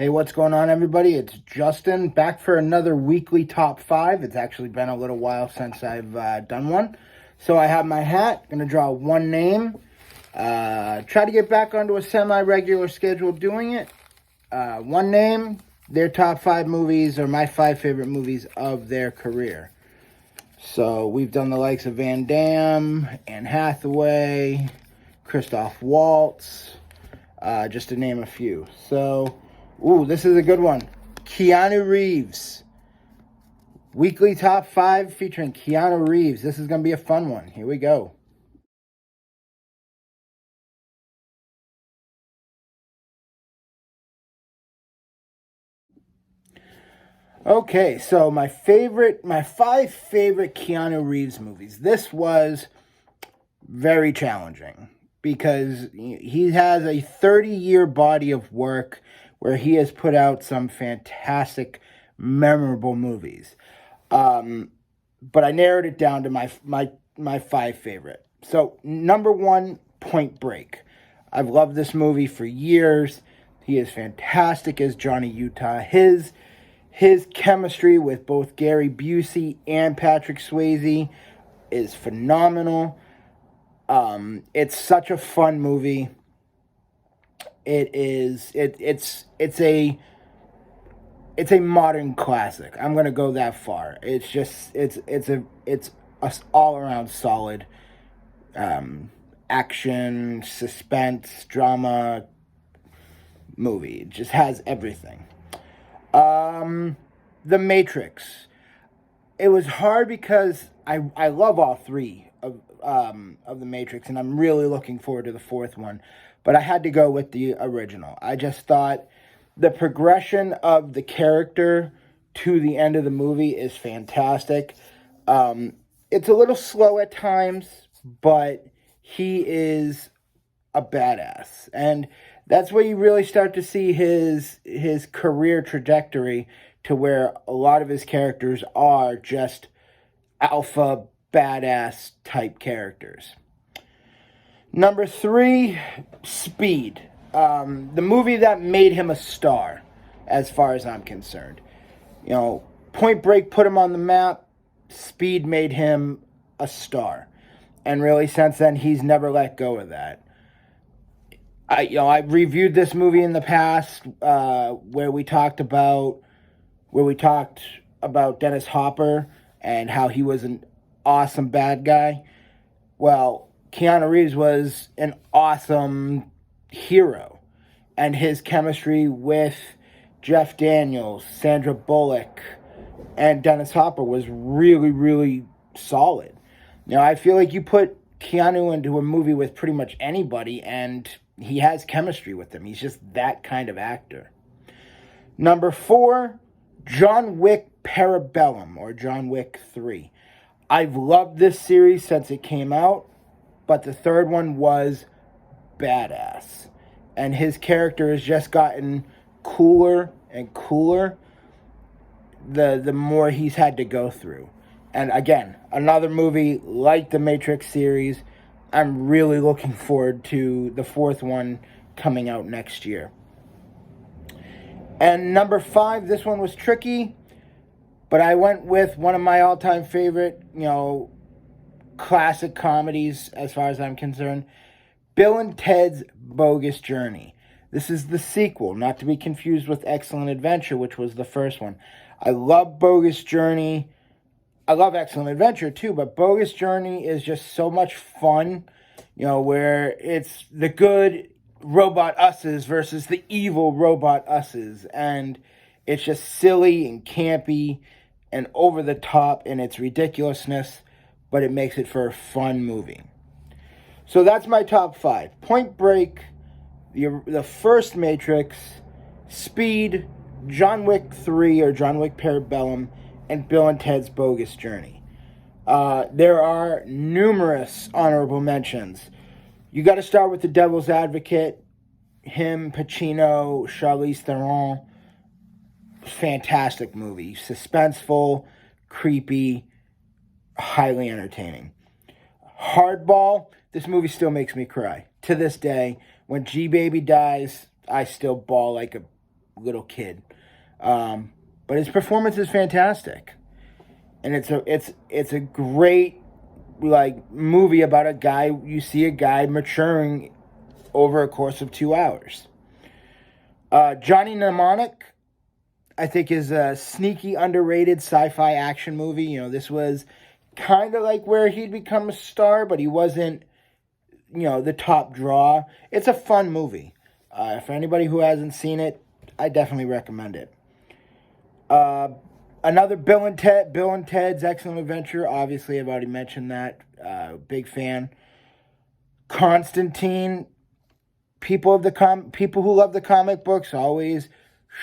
Hey, what's going on, everybody? It's Justin back for another weekly top 5. It's actually been a little while since I've done one. So I have my hat, going to draw one name, try to get back onto a semi-regular schedule doing it. One name, their top 5 movies, or my 5 favorite movies of their career. So we've done the likes of Van Damme, Anne Hathaway, Christoph Waltz, just to name a few. So... ooh, this is a good one. Keanu Reeves. Weekly top 5 featuring Keanu Reeves. This is going to be a fun one. Here we go. Okay, so my 5 favorite Keanu Reeves movies. This was very challenging because he has a 30-year body of work where he has put out some fantastic, memorable movies. But I narrowed it down to my 5 favorite. So, number 1, Point Break. I've loved this movie for years. He is fantastic as Johnny Utah. His chemistry with both Gary Busey and Patrick Swayze is phenomenal. It's such a fun movie. It's a modern classic. I'm gonna go that far. It's a all around solid action, suspense, drama movie. It just has everything. The Matrix. It was hard because I love all 3 of the Matrix, and I'm really looking forward to the 4th one. But I had to go with the original. I just thought the progression of the character to the end of the movie is fantastic. It's a little slow at times, but he is a badass. And that's where you really start to see his career trajectory, to where a lot of his characters are just alpha badass type characters. Number 3, Speed. The movie that made him a star, as far as I'm concerned. You know, Point Break put him on the map. Speed made him a star. And really, since then, he's never let go of that. I've reviewed this movie in the past, where we talked about Dennis Hopper and how he was an awesome bad guy. Well, Keanu Reeves was an awesome hero, and his chemistry with Jeff Daniels, Sandra Bullock, and Dennis Hopper was really, really solid. I feel like you put Keanu into a movie with pretty much anybody, and he has chemistry with them. He's just that kind of actor. Number 4, John Wick Parabellum, or John Wick 3. I've loved this series since it came out, but the 3rd one was badass. And his character has just gotten cooler and cooler the more he's had to go through. And again, another movie like the Matrix series. I'm really looking forward to the 4th one coming out next year. And number 5, this one was tricky, but I went with one of my all-time favorite, classic comedies as far as I'm concerned. Bill and Ted's Bogus Journey. This is the sequel, not to be confused with Excellent Adventure, which was the first one. I love Bogus Journey. I love Excellent Adventure too, but Bogus Journey is just so much fun, where it's the good robot usses versus the evil robot usses, and it's just silly and campy and over the top in its ridiculousness, but it makes it for a fun movie. So that's my top 5. Point Break, the first Matrix, Speed, John Wick 3 or John Wick Parabellum, and Bill and Ted's Bogus Journey. There are numerous honorable mentions. You got to start with The Devil's Advocate. Him, Pacino, Charlize Theron. Fantastic movie. Suspenseful, creepy, highly entertaining. Hardball. This movie still makes me cry. To this day, when G-Baby dies, I still bawl little kid. But his performance is fantastic. And it's a great like movie about a guy. You see a guy maturing over a course of 2 hours. Johnny Mnemonic, I think, is a sneaky, underrated sci-fi action movie. You know, this was kind of like where he'd become a star, but he wasn't, you know, the top draw. It's a fun movie. For anybody who hasn't seen it, I definitely recommend it. Another Bill and Ted's Excellent Adventure. Obviously, I've already mentioned that. Big fan. Constantine. People who love the comic books always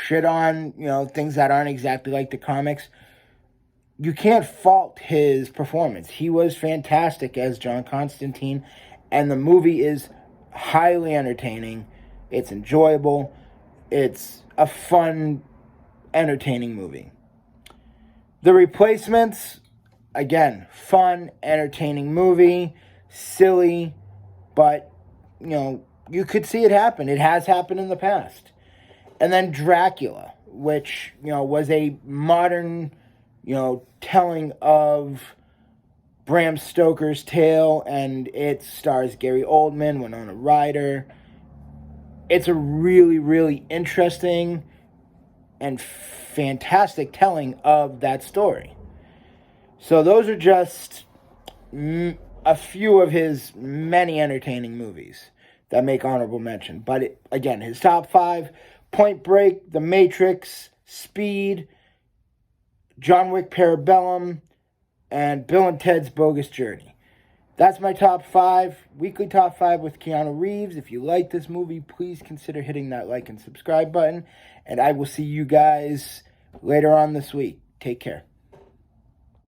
shit on, you know, things that aren't exactly like the comics. You can't fault his performance. He was fantastic as John Constantine, and the movie is highly entertaining. It's enjoyable. It's a fun, entertaining movie. The Replacements, again, fun, entertaining movie, silly, but, you know, you could see it happen. It has happened in the past. And then Dracula, which, you know, was a modern, you know, telling of Bram Stoker's tale, and it stars Gary Oldman, Winona Ryder. It's a really, really interesting and fantastic telling of that story. So those are just a few of his many entertaining movies that make honorable mention. But again, his top 5: Point Break, The Matrix, Speed, John Wick Parabellum, and Bill and Ted's Bogus Journey. That's my top 5, weekly top 5 with Keanu Reeves. If you like this movie, please consider hitting that like and subscribe button. And I will see you guys later on this week. Take care.